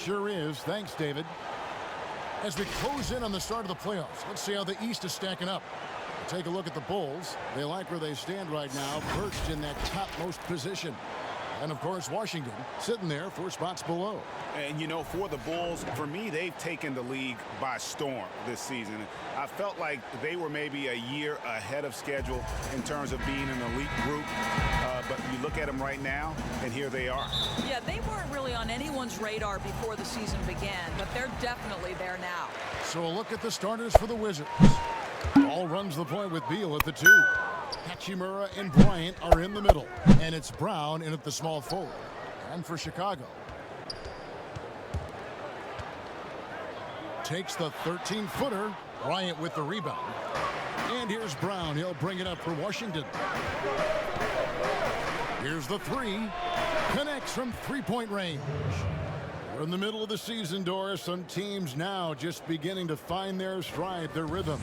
sure is. Thanks, David. As we close in on the start of the playoffs, let's see how the East is stacking up. We'll take a look at the Bulls. They like where they stand right now, perched in that topmost position. And, of course, Washington sitting there 4 spots below. And, you know, for the Bulls, for me, they've taken the league by storm this season. I felt like they were maybe a year ahead of schedule in terms of being an elite group. But you look at them right now, and here they are. Yeah, they weren't really on anyone's radar before the season began, but they're definitely there now. So a look at the starters for the Wizards. Ball runs the point with Beal at the 2. Hachimura and Bryant are in the middle, and it's Brown in at the small forward. And for Chicago, takes the 13-footer. Bryant with the rebound. And here's Brown. He'll bring it up for Washington. Here's the 3. Connects from three-point range. We're in the middle of the season, Doris. Some teams now just beginning to find their stride, their rhythm.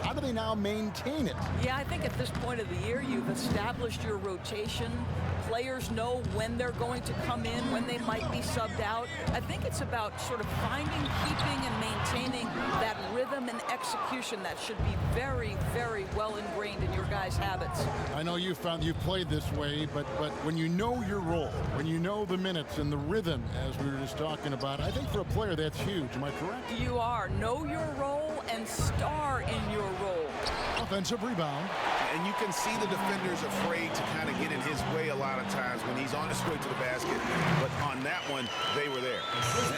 How do they now maintain it? Yeah, I think at this point of the year, you've established your rotation. Players know when they're going to come in, when they might be subbed out. I think it's about sort of finding, keeping, and maintaining that rhythm and execution that should be very, very well ingrained in your guys' habits. I know you found you've played this way, but when you know your role, when you know the minutes and the rhythm, as we were just talking about, I think for a player that's huge. Am I correct? You are. Know your role and star in your role. Offensive rebound. And you can see the defenders afraid to kind of get in his way a lot of times when he's on his way to the basket. But on that one, they were there.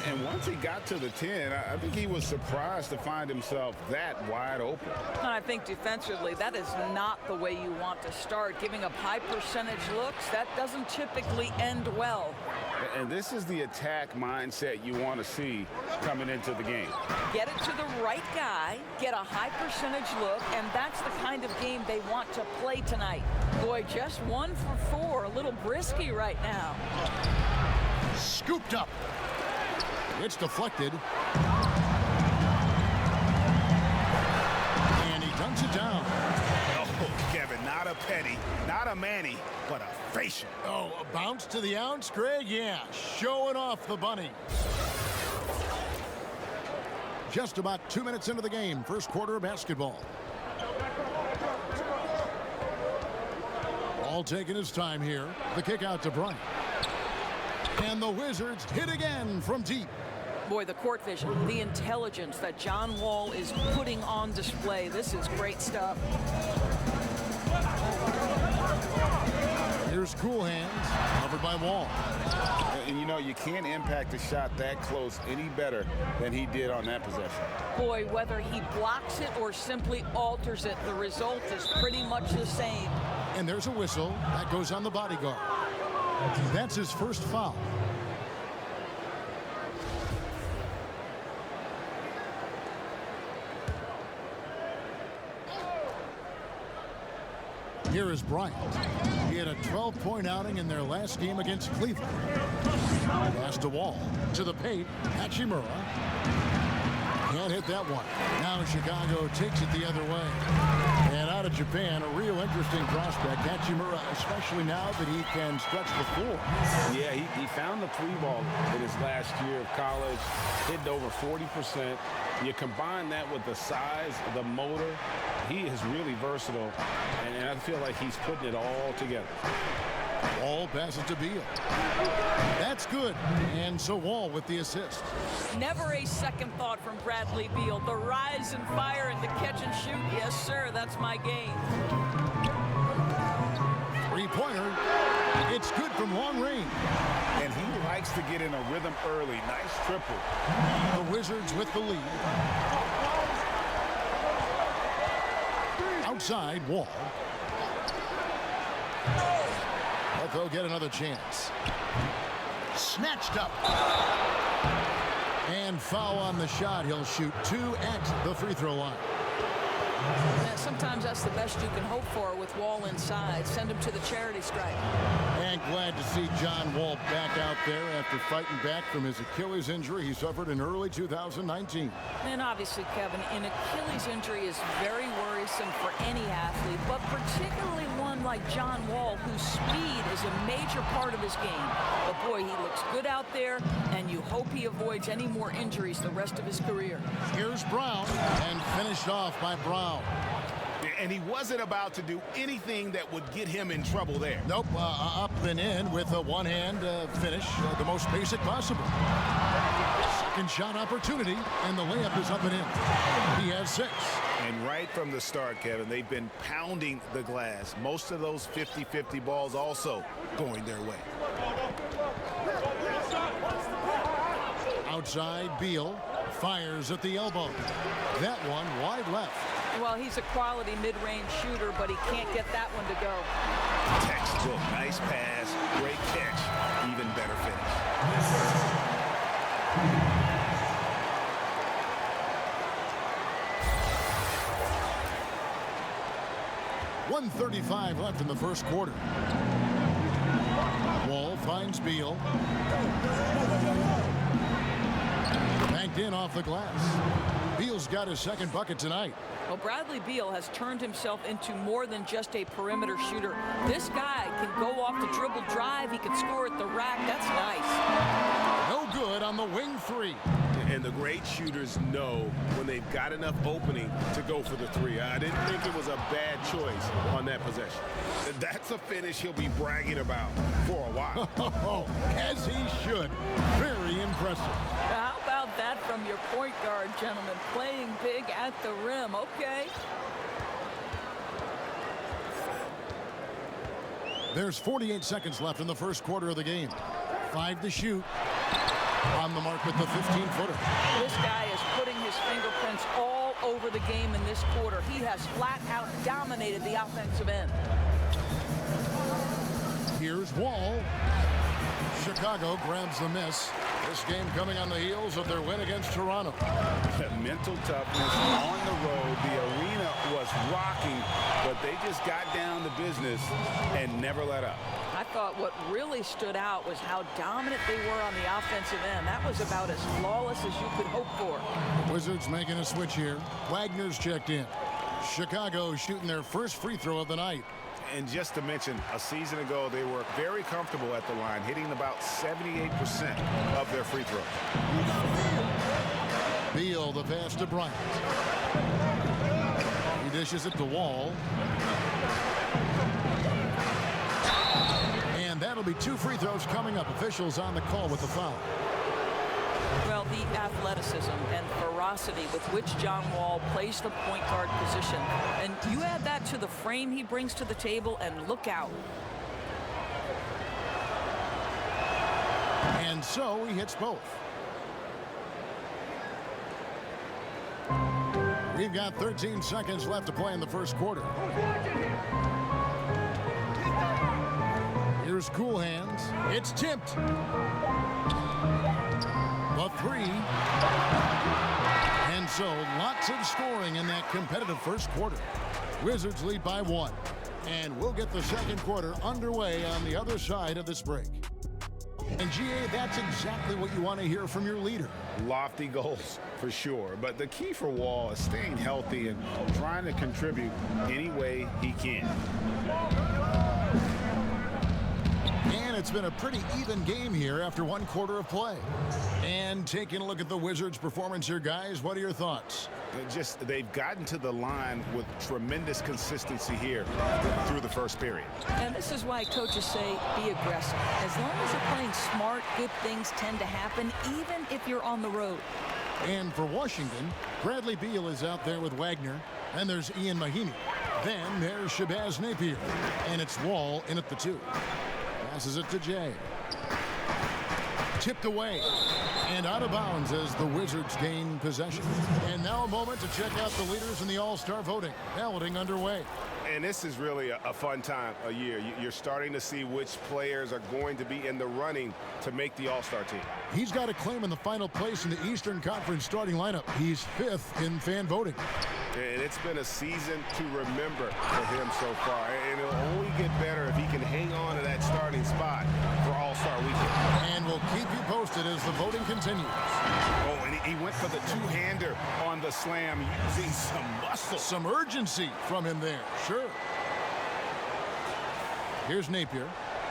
And once he got to the 10, I think he was surprised to find himself that wide open. And I think defensively, that is not the way you want to start. Giving up high percentage looks, that doesn't typically end well. And this is the attack mindset you want to see coming into the game. Get it to the right guy, get a high percentage look, and that's the kind of game they want to play tonight. Boy, just 1 for 4, a little brisky right now. Scooped up. It's deflected. And he dunks it down. Oh, Kevin, not a penny, not a Manny, but a facial. Oh, a bounce to the ounce, Greg? Yeah, showing off the bunny. Just about 2 minutes into the game, first quarter of basketball. All taking his time here. The kick out to Bryant. And the Wizards hit again from deep. Boy, the court vision, the intelligence that John Wall is putting on display. This is great stuff. Here's Cool Hands, covered by Wall. And you know, you can't impact a shot that close any better than he did on that possession. Boy, whether he blocks it or simply alters it, the result is pretty much the same. And there's a whistle. That goes on the bodyguard. That's his first foul. Here is Bryant. He had a 12-point outing in their last game against Cleveland. Pass to Wall. To the paint. Hachimura. Can't hit that one. Now Chicago takes it the other way. And out of Japan, a real interesting prospect. Hachimura, especially now that he can stretch the floor. Yeah, he found the 3-ball in his last year of college. Hit over 40%. You combine that with the size, the motor, he is really versatile, and I feel like he's putting it all together. Wall passes to Beal. That's good. And so Wall with the assist. Never a second thought from Bradley Beal. The rise and fire and the catch and shoot. Yes, sir, that's my game. Three-pointer. It's good from long range. And he likes to get in a rhythm early. Nice triple. The Wizards with the lead. Outside, Wall. But they'll get another chance. Snatched up. And foul on the shot. He'll shoot 2 at the free throw line. Yeah, sometimes that's the best you can hope for with Wall inside. Send him to the charity stripe. And glad to see John Wall back out there after fighting back from his Achilles injury he suffered in early 2019. And obviously, Kevin, an Achilles injury is very worrisome for any athlete, but particularly one like John Wall, whose speed is a major part of his game. But boy, he looks good out there, and you hope he avoids any more injuries the rest of his career. Here's Brown, and finished off by Brown. And he wasn't about to do anything that would get him in trouble there. Nope, up and in with a one-hand finish, the most basic possible. Second shot opportunity, and the layup is up and in. He has 6. And right from the start, Kevin, they've been pounding the glass. Most of those 50-50 balls also going their way. Outside, Beal fires at the elbow. That one wide left. Well, he's a quality mid-range shooter, but he can't get that one to go. Textbook, nice pass, great catch, even better finish. 1:35 left in the first quarter. Wall finds Beal. Banked in off the glass. Beal's got his second bucket tonight. Well, Bradley Beal has turned himself into more than just a perimeter shooter. This guy can go off the dribble drive. He can score at the rack. That's nice. No good on the wing 3. And the great shooters know when they've got enough opening to go for the 3. I didn't think it was a bad choice on that possession. That's a finish he'll be bragging about for a while. As he should. Very impressive. How about that from your point guard, gentlemen? Playing big at the rim. Okay. There's 48 seconds left in the first quarter of the game. 5 to shoot. On the mark with the 15-footer. This guy is putting his fingerprints all over the game in this quarter. He has flat out dominated the offensive end. Here's Wall. Chicago grabs the miss. This game coming on the heels of their win against Toronto. Mental toughness on the road. The arena was rocking, but they just got down to business and never let up. I thought what really stood out was how dominant they were on the offensive end. That was about as flawless as you could hope for. Wizards making a switch here. Wagner's checked in. Chicago shooting their first free throw of the night. And just to mention, a season ago, they were very comfortable at the line, hitting about 78% of their free throws. Beal, the pass to Bryant. He dishes it to Wall. And that'll be 2 free throws coming up. Officials on the call with the foul. Well, the athleticism and ferocity with which John Wall plays the point guard position. And you add that to the frame he brings to the table, and look out. And so he hits both. We've got 13 seconds left to play in the first quarter. Here's Cool Hands. It's tipped. The 3. And so lots of scoring in that competitive first quarter. Wizards lead by 1. And we'll get the second quarter underway on the other side of this break. And GA, that's exactly what you want to hear from your leader. Lofty goals for sure, but the key for Wall is staying healthy and trying to contribute any way he can. And it's been a pretty even game here after 1 quarter of play. And taking a look at the Wizards' performance here, guys, what are your thoughts? They've gotten to the line with tremendous consistency here through the first period. And this is why coaches say be aggressive. As long as you're playing smart, good things tend to happen, even if you're on the road. And for Washington, Bradley Beal is out there with Wagner. And there's Ian Mahinmi. Then there's Shabazz Napier. And it's Wall in at the 2. Passes it to Jay. Tipped away. And out of bounds as the Wizards gain possession. And now a moment to check out the leaders in the All-Star voting. Balloting underway. And this is really a fun time of year. You're starting to see which players are going to be in the running to make the All-Star team. He's got a claim in the final place in the Eastern Conference starting lineup. He's 5th in fan voting. And it's been a season to remember for him so far. And it'll only get better if he can hang on to that starting spot for All-Star weekend. And we'll keep you posted as the voting continues. Oh, and he went for the two-hander on the slam, using some muscle. Some urgency from him there, sure. Here's Napier.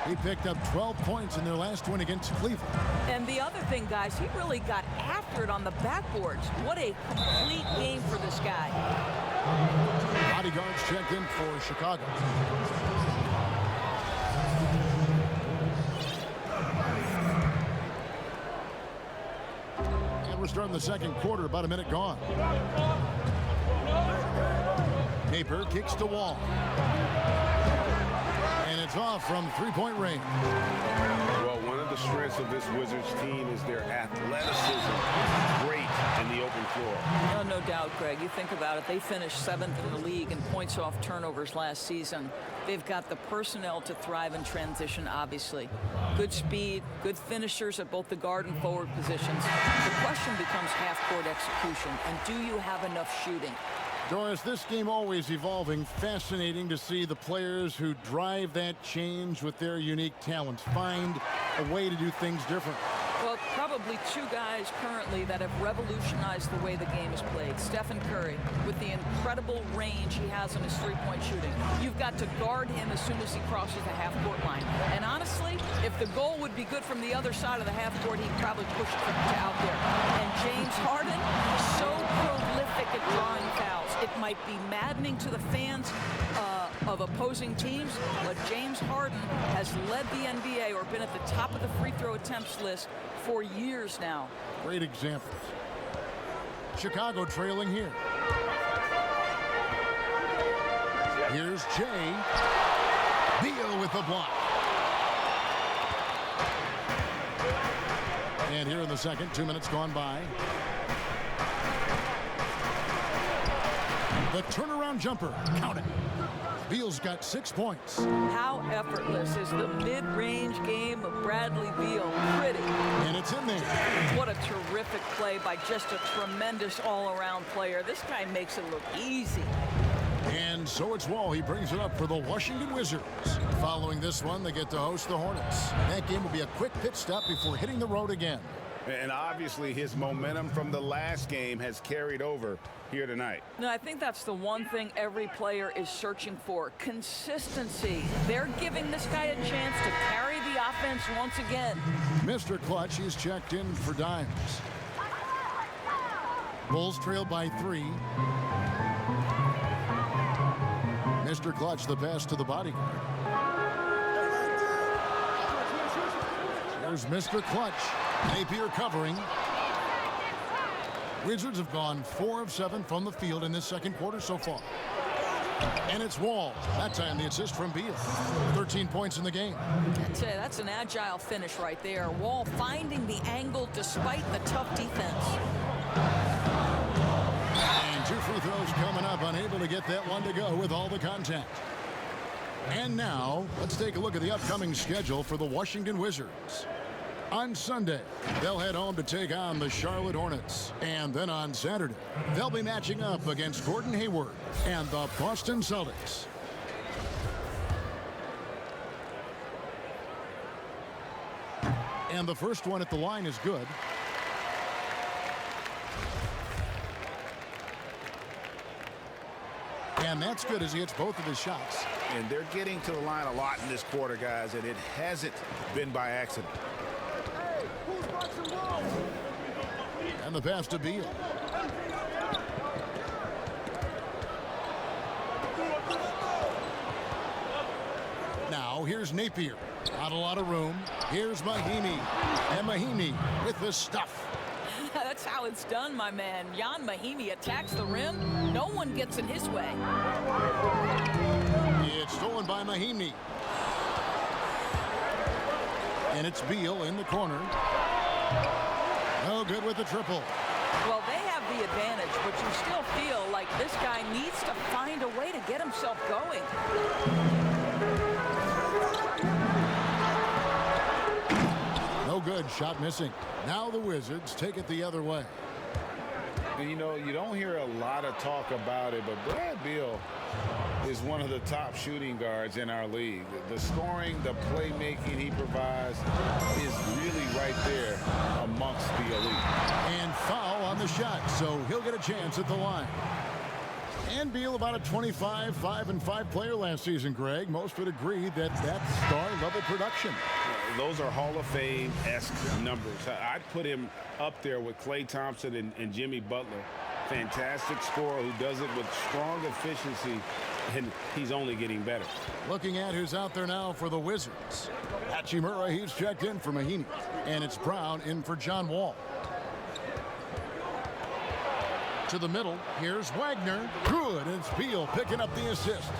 He picked up 12 points in their last win against Cleveland. And the other thing, guys, he really got after it on the backboards. What a complete game for this guy. Bodyguards checked in for Chicago. And we're starting the second quarter, about a minute gone. Napier kicks to Wall. And it's off from three-point range. Well, one of the strengths of this Wizards team is their athleticism. Great in the open floor. No doubt, Greg. You think about it. They finished 7th in the league in points off turnovers last season. They've got the personnel to thrive in transition, obviously. Good speed, good finishers at both the guard and forward positions. The question becomes half-court execution, and do you have enough shooting? Doris, this game always evolving. Fascinating to see the players who drive that change with their unique talents find a way to do things different. Well, probably two guys currently that have revolutionized the way the game is played. Stephen Curry, with the incredible range he has in his three-point shooting. You've got to guard him as soon as he crosses the half-court line. And honestly, if the goal would be good from the other side of the half-court, he'd probably push it to out there. And James Harden, so prolific at drawing fouls. It might be maddening to the fans of opposing teams, but James Harden has led the NBA or been at the top of the free throw attempts list for years now. Great examples. Chicago trailing here. Here's Jay. Beal with the block. And here in the second, 2 minutes gone by. The turnaround jumper. Count it. Beal's got 6 points. How effortless is the mid-range game of Bradley Beal? Pretty. And it's in there. What a terrific play by just a tremendous all-around player. This guy makes it look easy. And so it's Wall. He brings it up for the Washington Wizards. Following this one, they get to host the Hornets. That game will be a quick pit stop before hitting the road again. And obviously his momentum from the last game has carried over here tonight. No, I think that's the one thing every player is searching for. Consistency. They're giving this guy a chance to carry the offense once again. Mr. Clutch, he's checked in for Dimes. Bulls trail by 3. Mr. Clutch, the pass to the bodyguard. There's Mr. Clutch. Napier covering. Wizards have gone 4 of 7 from the field in this second quarter so far. And it's Wall. That time the assist from Beal. 13 points in the game. I'd say that's an agile finish right there. Wall finding the angle despite the tough defense. And 2 free throws coming up. Unable to get that one to go with all the contact. And now, let's take a look at the upcoming schedule for the Washington Wizards. On Sunday, they'll head home to take on the Charlotte Hornets. And then on Saturday, they'll be matching up against Gordon Hayward and the Boston Celtics. And the first one at the line is good. And that's good as he hits both of his shots. And they're getting to the line a lot in this quarter, guys, and it hasn't been by accident. And the pass to Beal. Now here's Napier. Not a lot of room. Here's Mahinmi. And Mahinmi with the stuff. That's how it's done, my man. Jan Mahinmi attacks the rim. No one gets in his way. It's stolen by Mahinmi. And it's Beal in the corner. No good with the triple. Well, they have the advantage, but you still feel like this guy needs to find a way to get himself going. No good. Shot missing. Now the Wizards take it the other way. And you know, you don't hear a lot of talk about it, but Brad Beal is one of the top shooting guards in our league. The scoring, the playmaking he provides is really right there amongst the elite. And foul on the shot, so he'll get a chance at the line. And Beal, about a 25, 5-5 player last season, Greg. Most would agree that that's star-level production. Those are Hall of Fame-esque numbers. I'd put him up there with Klay Thompson and Jimmy Butler. Fantastic scorer who does it with strong efficiency, and he's only getting better. Looking at who's out there now for the Wizards. Hachimura, he's checked in for Mahinmi. And it's Brown in for John Wall. To the middle, here's Wagner. Good, and it's Beal picking up the assist.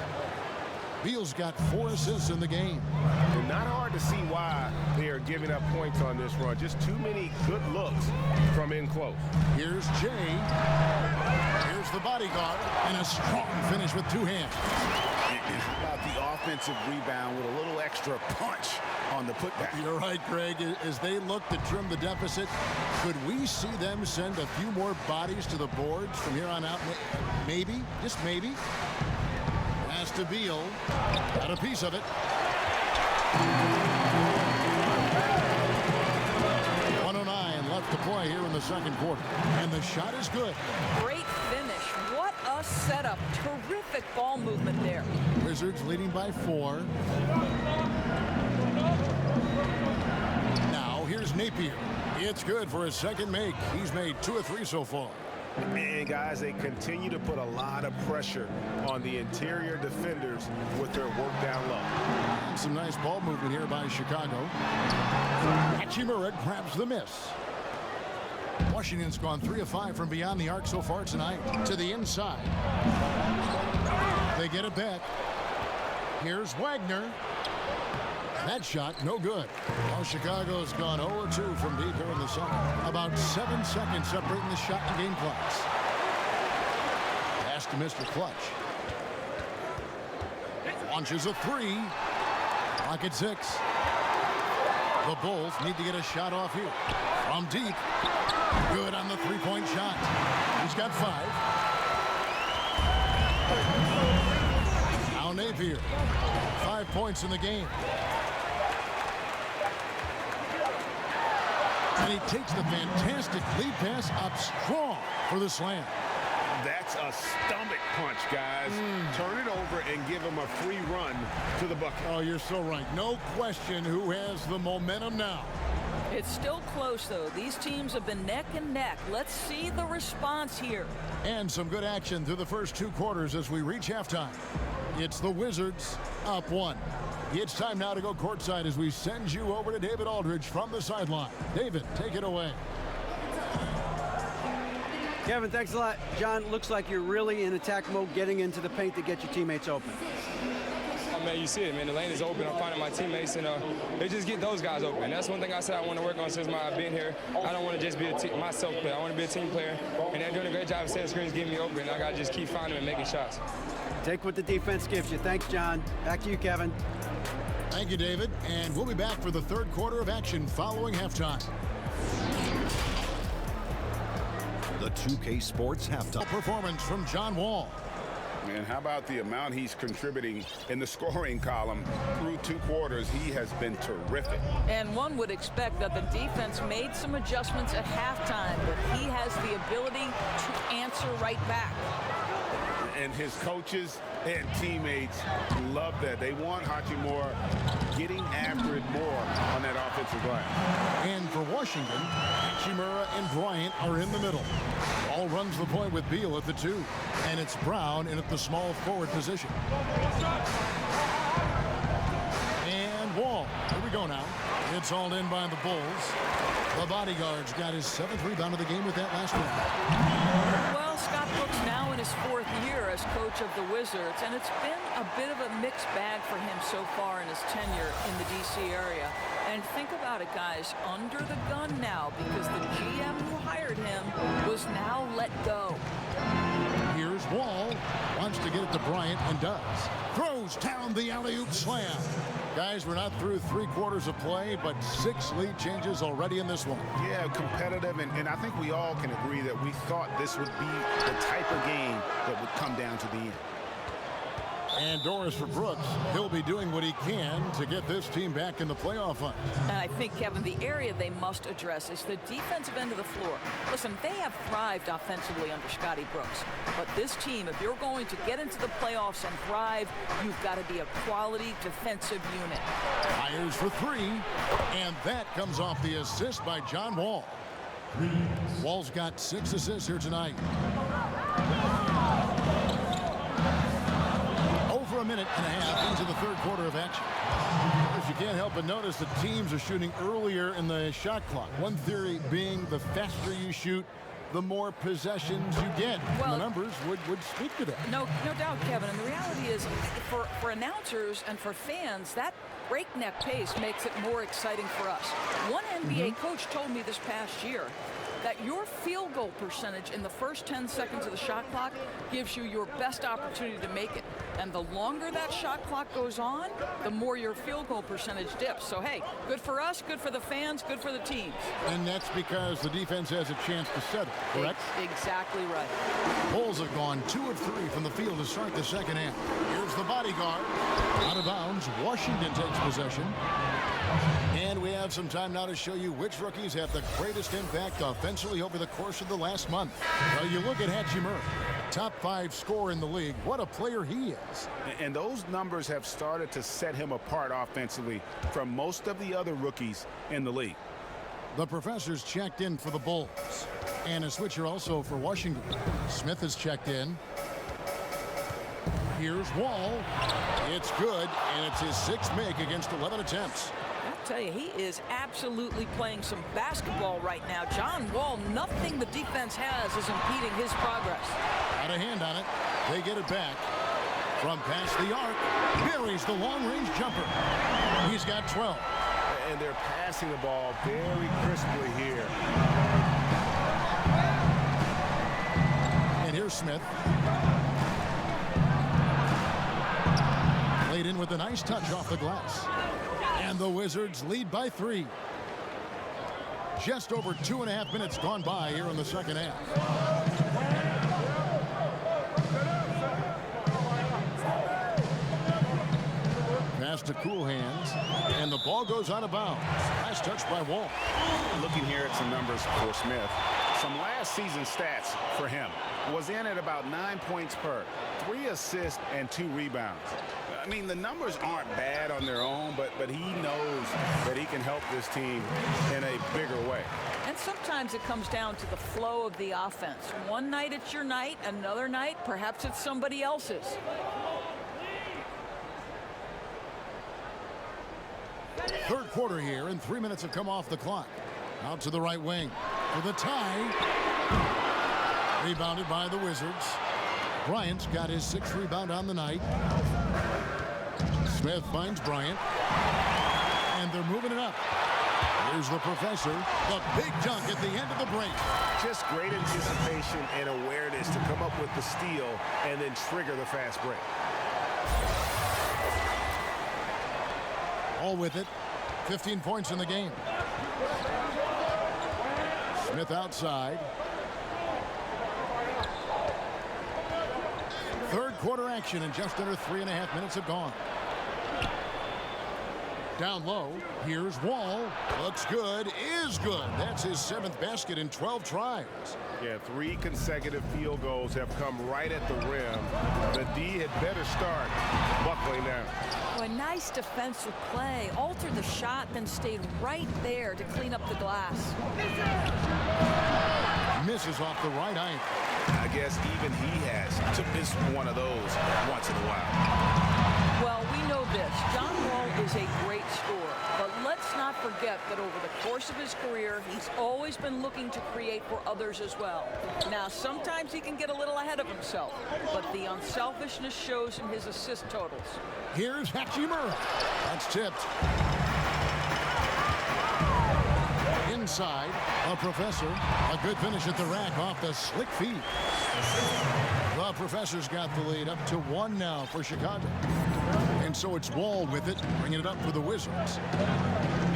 Beal's got 4 assists in the game. And not hard to see why they are giving up points on this run. Just too many good looks from in close. Here's Jay. Here's the bodyguard, and a strong finish with 2 hands. How about the offensive rebound with a little extra punch on the putback? You're right, Greg. As they look to trim the deficit, could we see them send a few more bodies to the boards from here on out? Maybe, just maybe. Pass to Beal. Got a piece of it. 109 left to play here in the second quarter. And the shot is good. Great finish. What a setup. Terrific ball movement there. Wizards leading by 4. Now here's Napier. It's good for his second make. He's made 2 of 3 so far. And guys, they continue to put a lot of pressure on the interior defenders with their work down low. And some nice ball movement here by Chicago. Hachimura grabs the miss. Washington's gone 3 of 5 from beyond the arc so far tonight. To the inside. They get it back. Here's Wagner. That shot, no good. Well, Chicago's gone 0-2 from deep here in the second. About 7 seconds separating the shot and game clocks. Pass to Mr. Clutch. Launches a 3. Rocket 6. The Bulls need to get a shot off here. From deep. Good on the 3-point shot. He's got 5. Now Napier. 5 points in the game. And he takes the fantastic lead pass up strong for the slam. That's a stomach punch, guys. Turn it over and give him a free run to the bucket. Oh, you're so right. No question who has the momentum now. It's still close, though. These teams have been neck and neck. Let's see the response here. And some good action through the first 2 quarters as we reach halftime. It's the Wizards up 1. It's time now to go courtside as we send you over to David Aldridge from the sideline. David, take it away. Kevin, thanks a lot. John, looks like you're really in attack mode, getting into the paint to get your teammates open. Oh, man, you see it, man. The lane is open. I'm finding my teammates, and they just get those guys open. That's one thing I said I want to work on since I've been here. I don't want to just be a myself player. I want to be a team player, and they're doing a great job of setting screens, getting me open. I got to just keep finding them and making shots. Take what the defense gives you. Thanks, John. Back to you, Kevin. Thank you, David. And we'll be back for the third quarter of action following halftime. The 2K Sports halftime Performance from John Wall. And how about the amount he's contributing in the scoring column through 2 quarters? He has been terrific. And one would expect that the defense made some adjustments at halftime, but he has the ability to answer right back. And his coaches and teammates love that. They want Hachimura getting after it more on that offensive glass. And for Washington, Hachimura and Bryant are in the middle. Ball runs the point with Beal at the 2. And it's Brown in at the small forward position. And Wall. Here we go now. It's all in by the Bulls. The bodyguard's got his 7th rebound of the game with that last one. Well, Scott Brooks now in his 4th year as coach of the Wizards, and it's been a bit of a mixed bag for him so far in his tenure in the D.C. area. And think about it, guys, under the gun now because the GM who hired him was now let go. Here's Wall. Wants to get it to Bryant and does. Throws down the alley-oop slam. Guys, we're not through 3 quarters of play, but 6 lead changes already in this one. Yeah, competitive, and I think we all can agree that we thought this would be the type of game that would come down to the end. And Doris for Brooks, he'll be doing what he can to get this team back in the playoff hunt. And I think, Kevin, the area they must address is the defensive end of the floor. Listen, they have thrived offensively under Scotty Brooks. But this team, if you're going to get into the playoffs and thrive, you've got to be a quality defensive unit. Fires for three, and that comes off the assist by John Wall. Wall's got 6 assists here tonight. Over a minute and a half into the third quarter of action. You can't help but notice the teams are shooting earlier in the shot clock. One theory being the faster you shoot, the more possessions you get. Well, and the numbers would speak to that. No doubt, Kevin. And the reality is, for announcers and for fans, that breakneck pace makes it more exciting for us. One NBA coach told me this past year that your field goal percentage in the first 10 seconds of the shot clock gives you your best opportunity to make it. And the longer that shot clock goes on, the more your field goal percentage dips. So, hey, good for us, good for the fans, good for the teams. And that's because the defense has a chance to settle, correct? Exactly right. Bulls have gone 2 of 3 from the field to start the second half. Here's the bodyguard. Out of bounds, Washington takes possession. And we have some time now to show you which rookies have the greatest impact offensively over the course of the last month. Well, you look at Hachimura, top 5 scorer in the league. What a player he is. And those numbers have started to set him apart offensively from most of the other rookies in the league. The professor's checked in for the Bulls. And a switcher also for Washington. Smith has checked in. Here's Wall. It's good, and it's his 6th make against 11 attempts. I'll tell you, he is absolutely playing some basketball right now. John Wall, nothing the defense has is impeding his progress. Got a hand on it. They get it back. From past the arc, buries the long-range jumper. He's got 12. And they're passing the ball very crisply here. And here's Smith. Laid in with a nice touch off the glass. And the Wizards lead by 3. Just over 2.5 minutes gone by here in the second half. Pass to Cool Hands, and the ball goes out of bounds. Nice touch by Wall. Looking here at some numbers for Smith. Some last season stats for him. Was in at about 9 points per, 3 assists and 2 rebounds. I mean, the numbers aren't bad on their own, but he knows that he can help this team in a bigger way. And sometimes it comes down to the flow of the offense. One night it's your night, another night perhaps it's somebody else's. Third quarter here, and 3 minutes have come off the clock. Out to the right wing for the tie. Rebounded by the Wizards. Bryant's got his 6th rebound on the night. Smith finds Bryant. And they're moving it up. Here's the professor. The big dunk at the end of the break. Just great anticipation and awareness to come up with the steal and then trigger the fast break. All with it. 15 points in the game. Smith outside. Third quarter action, and just under 3.5 minutes have gone. Down low, here's Wall. Looks good, is good. That's his 7th basket in 12 tries. Yeah, 3 consecutive field goals have come right at the rim. The D had better start buckling down. Oh, a nice defensive play. Altered the shot, then stayed right there to clean up the glass. Misses off the right eye. I guess even he has to miss one of those once in a while. Well, we know this. John Wall is a great scorer, but let's not forget that over the course of his career, he's always been looking to create for others as well. Now, sometimes he can get a little ahead of himself, but the unselfishness shows in his assist totals. Here's Hachimura. That's tipped. Inside, a professor. A good finish at the rack off the slick feet. The professor's got the lead up to 1 now for Chicago. And so it's Wall with it, bringing it up for the Wizards.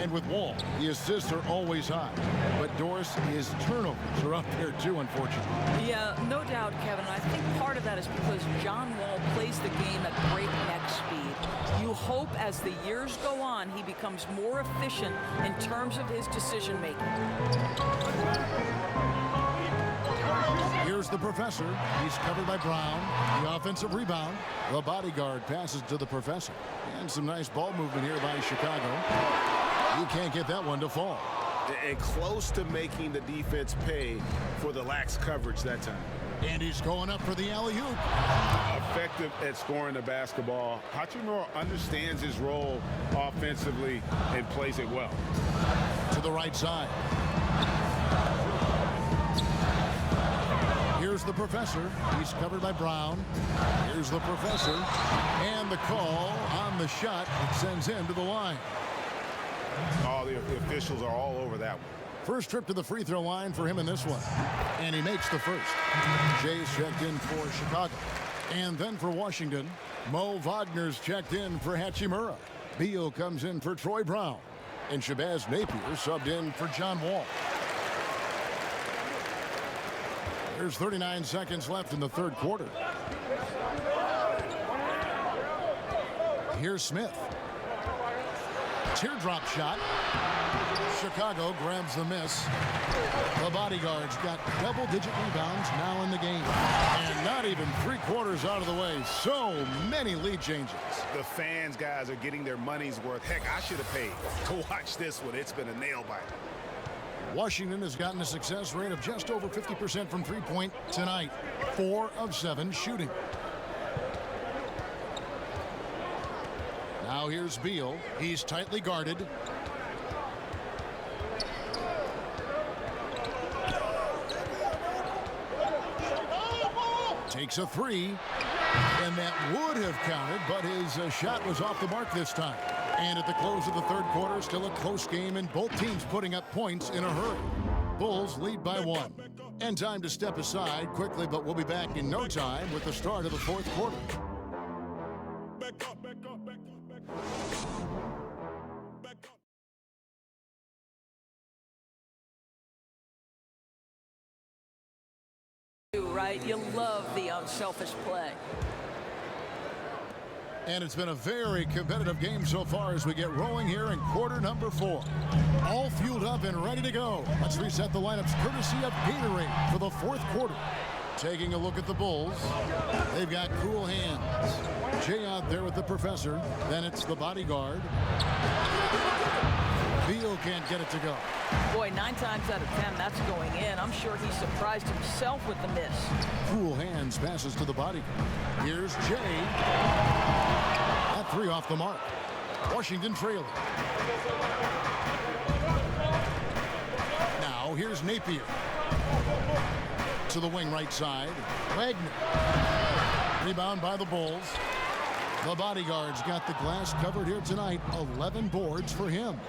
And with with Wall. The assists are always high. But Doris, his turnovers are up there too, unfortunately. Yeah, no doubt, Kevin. I think part of that is because John Wall plays the game at breakneck speed. You hope as the years go on, he becomes more efficient in terms of his decision making. Here's the professor. He's covered by Brown. The offensive rebound. The bodyguard passes to the professor. And some nice ball movement here by Chicago. He can't get that one to fall. And close to making the defense pay for the lax coverage that time. And he's going up for the alley-oop. Effective at scoring the basketball. Hachimura understands his role offensively and plays it well. To the right side. Here's the professor. He's covered by Brown. Here's the professor. And the call on the shot that sends him to the line. Oh, the officials are all over that one. First trip to the free throw line for him in this one. And he makes the first. Jay's checked in for Chicago. And then for Washington, Mo Wagner's checked in for Hachimura. Beal comes in for Troy Brown. And Shabazz Napier subbed in for John Wall. There's 39 seconds left in the third quarter. Here's Smith. Teardrop shot. Chicago grabs the miss. The bodyguards got double-digit rebounds now in the game. And not even three-quarters out of the way. So many lead changes. The fans, guys, are getting their money's worth. Heck, I should have paid to watch this one. It's been a nail-biter. Washington has gotten a success rate of just over 50% from three-point tonight. 4 of 7 shooting. Now here's Beal. He's tightly guarded. Takes a three. And that would have counted, but his shot was off the mark this time. And at the close of the third quarter, still a close game, and both teams putting up points in a hurry. Bulls lead by 1. And time to step aside quickly, but we'll be back in no time with the start of the fourth quarter. Right? You love the unselfish play. And it's been a very competitive game so far as we get rolling here in quarter number 4. All fueled up and ready to go. Let's reset the lineups courtesy of Gatorade for the fourth quarter. Taking a look at the Bulls. They've got cool hands. Jay out there with the professor. Then it's the bodyguard. Beal can't get it to go. Boy, 9 times out of 10, that's going in. I'm sure he surprised himself with the miss. Cool hands passes to the bodyguard. Here's Jay. That 3 off the mark. Washington trailing. Now here's Napier. To the wing right side. Wagner. Rebound by the Bulls. The bodyguard's got the glass covered here tonight. 11 boards for him.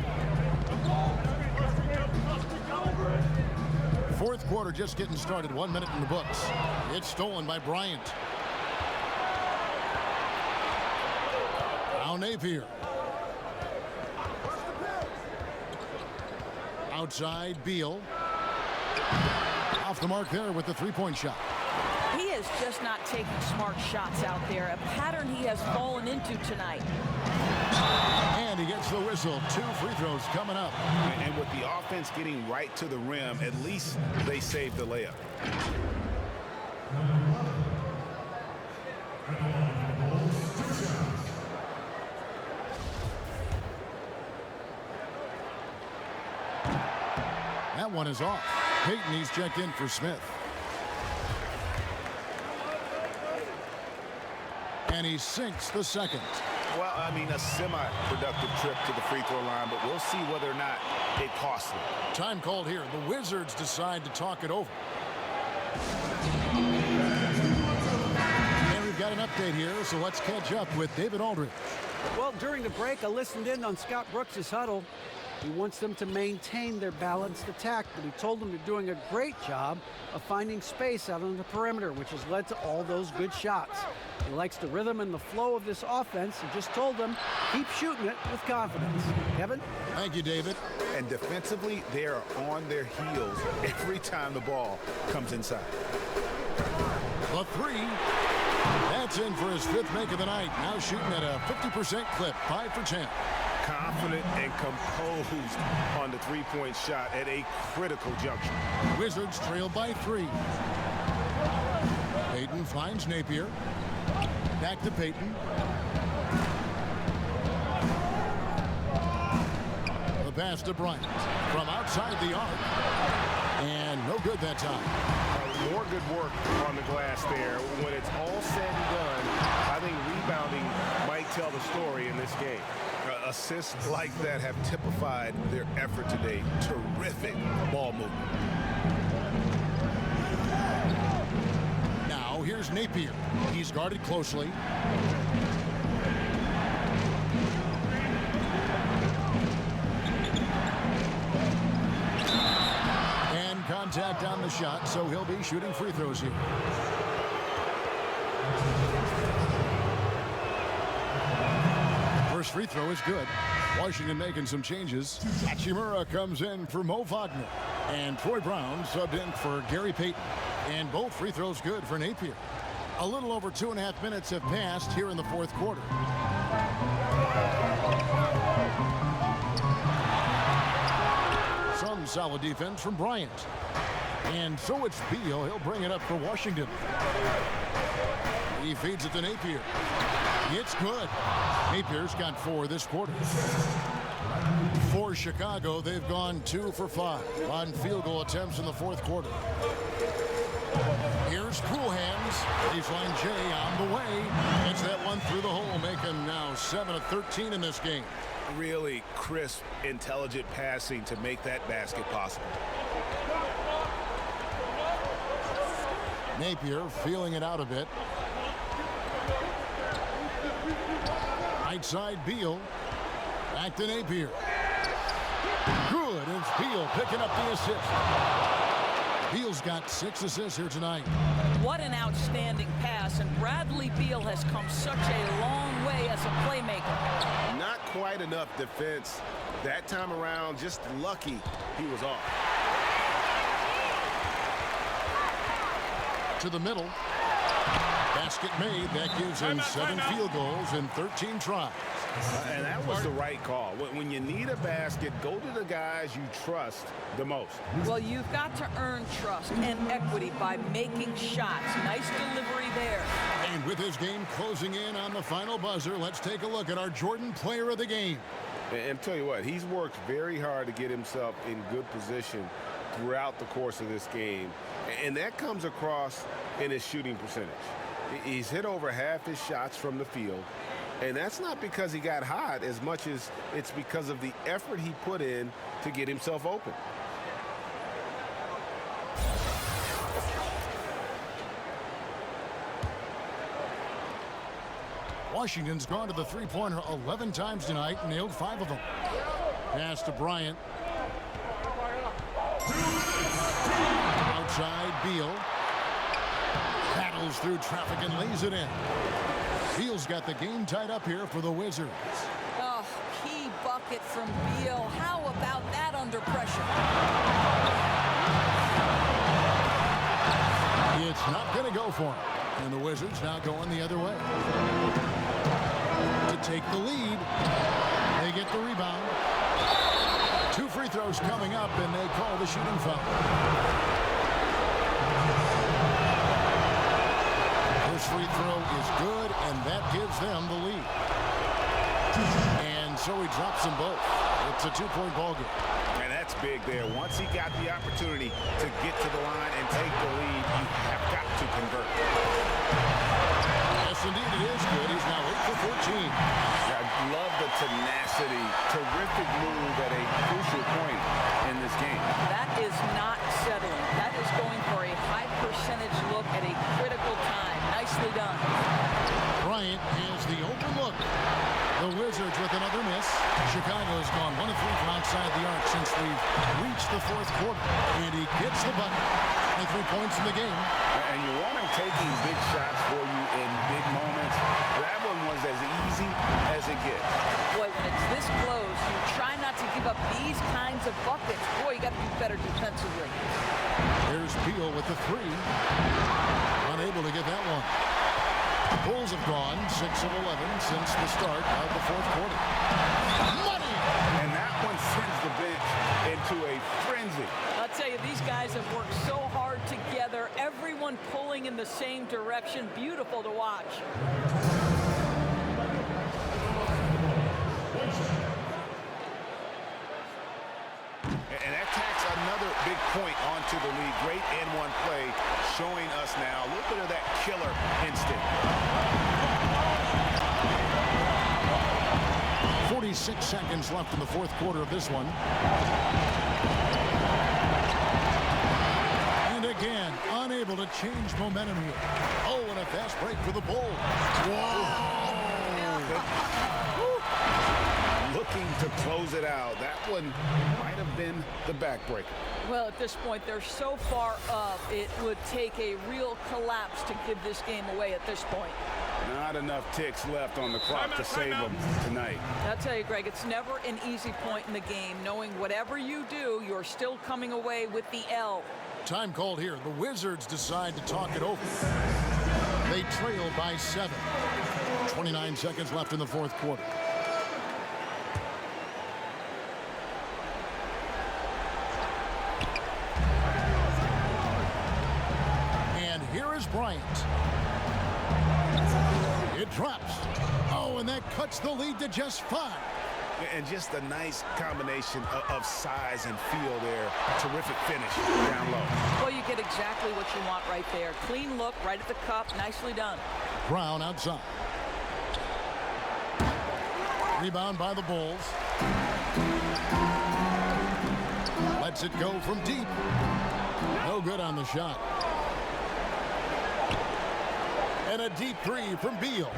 Fourth quarter just getting started. 1 minute in the books. It's stolen by Bryant. Now Napier. Outside Beal. Off the mark there with the three-point shot. He is just not taking smart shots out there. A pattern he has fallen into tonight. And he gets the whistle. 2 free throws coming up. And with the offense getting right to the rim, at least they saved the layup. That one is off. Payton, he's checked in for Smith. And he sinks the second. Well, I mean, a semi-productive trip to the free throw line, but we'll see whether or not it costs them. Time called here. The Wizards decide to talk it over. And we've got an update here, so let's catch up with David Aldridge. Well, during the break, I listened in on Scott Brooks' huddle. He wants them to maintain their balanced attack, but he told them they're doing a great job of finding space out on the perimeter, which has led to all those good shots. He likes the rhythm and the flow of this offense and just told them, keep shooting it with confidence. Kevin? Thank you, David. And defensively, they are on their heels every time the ball comes inside. The three. That's in for his 5th make of the night. Now shooting at a 50% clip, 5 for 10. Confident and composed on the three-point shot at a critical juncture. Wizards trail by 3. Payton finds Napier. Back to Payton. The pass to Bryant from outside the arc. And no good that time. More good work on the glass there. When it's all said and done, I think rebounding might tell the story in this game. Assists like that have typified their effort today. Terrific ball movement. Now here's Napier. He's guarded closely. And contact on the shot, so he'll be shooting free throws here. First free throw is good. Washington making some changes. Hachimura comes in for Mo Wagner. And Troy Brown subbed in for Gary Payton. And both free throws good for Napier. A little over 2.5 minutes have passed here in the 4th quarter. Some solid defense from Bryant. And so it's Beal. He'll bring it up for Washington. He feeds it to Napier. It's good. Napier's got 4 this quarter. For Chicago, they've gone 2 for 5 on field goal attempts in the 4th quarter. Here's Cool Hands. Baseline J on the way. Gets that one through the hole, making now 7 of 13 in this game. Really crisp, intelligent passing to make that basket possible. Napier feeling it out a bit. Right side, Beal. Back to Napier. Good. It's Beal picking up the assist. Beal's got 6 assists here tonight. What an outstanding pass, and Bradley Beal has come such a long way as a playmaker. Not quite enough defense that time around. Just lucky he was off. To the middle. Basket made. That gives him 7 field goals in 13 tries. And that was the right call. When you need a basket, go to the guys you trust the most. Well, you've got to earn trust and equity by making shots. Nice delivery there. And with his game closing in on the final buzzer, let's take a look at our Jordan Player of the Game. And tell you what, he's worked very hard to get himself in good position throughout the course of this game. And that comes across in his shooting percentage. He's hit over half his shots from the field. And that's not because he got hot as much as it's because of the effort he put in to get himself open. Washington's gone to the three-pointer 11 times tonight, nailed 5 of them. Pass to Bryant. Outside, Beal. Battles through traffic and lays it in. Beal's got the game tied up here for the Wizards. Oh, key bucket from Beal. How about that under pressure? It's not going to go for him. And the Wizards now going the other way. To take the lead. They get the rebound. 2 free throws coming up, and they call the shooting foul. First free throw is good, and that gives them the lead. And so he drops them both. It's a 2-point ball game. And that's big there. Once he got the opportunity to get to the line and take the lead, you have got to convert. Yes, indeed, it is good. He's now 8 for 14. I love the tenacity. Terrific move at a crucial point in this game. That is not settling. That is going for a high percentage look at a critical time. Nicely done. Bryant has the open look. The Wizards with another miss. Chicago's gone 1 of 3 from outside. inside the arc since we've reached the fourth quarter. And he gets the bucket. 23 points in the game. And you want him taking big shots for you in big moments. That one was as easy as it gets. Boy, when it's this close, you try not to give up these kinds of buckets. Boy, you got to do better defensively. Here's Beal with the three. Unable to get that one. The Bulls have gone 6 of 11 since the start of the fourth quarter. Money! And that one sends the bench into a frenzy. I'll tell you, these guys have worked so hard together. Everyone pulling in the same direction. Beautiful to watch. And that tacks another big point onto the lead. Great N1 play showing us now a little bit of that killer instinct. 46 seconds left in the fourth quarter of this one. And again, unable to change momentum here. Oh, and a fast break for the Bulls. Whoa! Looking to close it out. That one might have been the backbreaker. Well, at this point, they're so far up, it would take a real collapse to give this game away at this point. Not enough ticks left on the clock to save them tonight. I'll tell you, Greg, it's never an easy point in the game, knowing whatever you do, you're still coming away with the L. Time called here. The Wizards decide to talk it over. They trail by 7. 29 seconds left in the fourth quarter. And here is Bryant. It drops. Oh, and that cuts the lead to just 5. And just a nice combination of size and feel there. Terrific finish down low. Well, you get exactly what you want right there. Clean look, right at the cup. Nicely done. Brown outside. Rebound by the Bulls. Lets it go from deep. No good on the shot. And a deep three from Beal.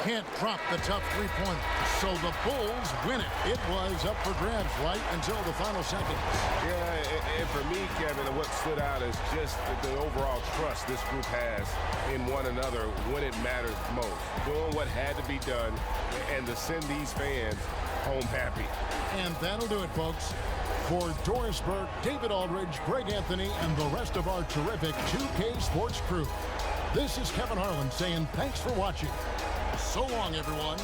Can't drop the tough three-pointer. So the Bulls win it. It was up for grabs right until the final seconds. Yeah, and for me, Kevin, what stood out is just the overall trust this group has in one another when it matters most. Doing what had to be done and to send these fans home happy. And that'll do it, folks. For Doris Burke, David Aldridge, Greg Anthony, and the rest of our terrific 2K Sports crew, this is Kevin Harlan saying thanks for watching. So long, everyone.